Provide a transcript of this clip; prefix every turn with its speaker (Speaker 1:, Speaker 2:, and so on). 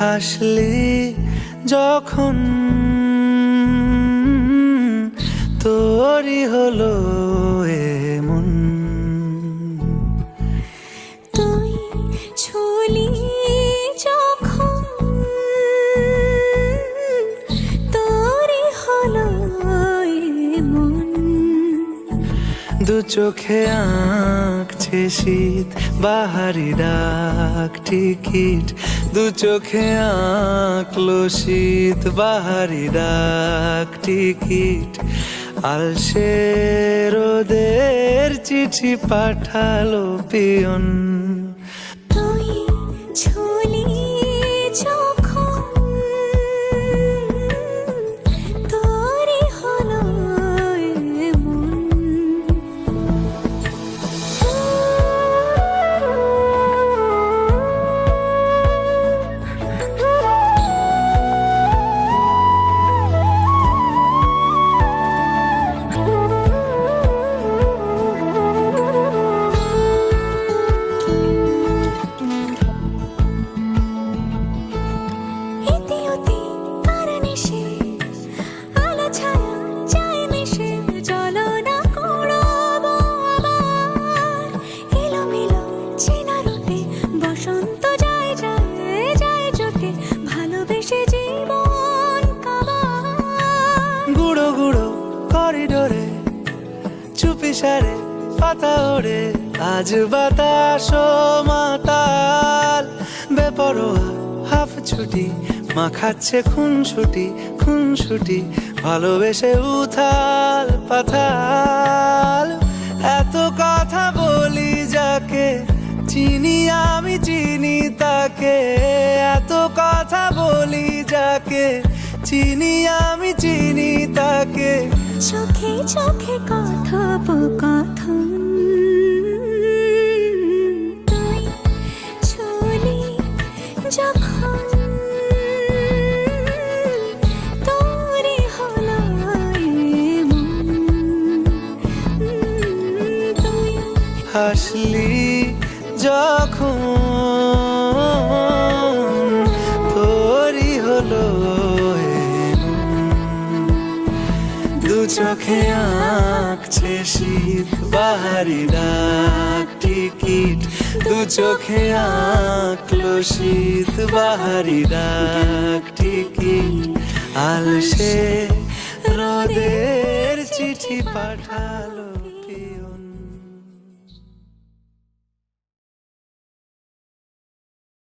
Speaker 1: হাসলি যখন তোরই হলো এমন।
Speaker 2: তুই ছুলি যখন তোরই হলো এমন।
Speaker 1: দু চোখে আঁকছে শীত বাহারি ডাক টিকিট, দু চোখে আঁকলো শীত বাহারি ডাক টিকিট। আলসে রোদের চিঠি পাঠালো পিয়ন।
Speaker 2: তুই ছুলি যখন তোরই হলো এমন।
Speaker 1: গুঁড়ো গুঁড়ো করিডোরে চুপি সারে পাতা ওড়ে, আজ বাতাস মাতাল বেপরোয়া হাফ ছুটি মাখাচ্ছে খুনসুটি খুনসুটি, ভালোবেসে উথাল পাথাল। এত কথা বলি যাকে চিনি আমি চিনি তাকে, এত কথা বলি যাকে চিনি আমি চিনি তাকে।
Speaker 2: চোখে চোখে কথোপকথন, তুই ছুলি যখন তোরই হলো এমন। তুই
Speaker 1: হাসলি যখন তোরই হলো দু চোখে আঁকছে শীত বাহারি ডাক টিকিট, দু চোখে আঁকলো শীত বাহারি ডাক টিকিট। আলসে রোদের চিঠি পাঠালো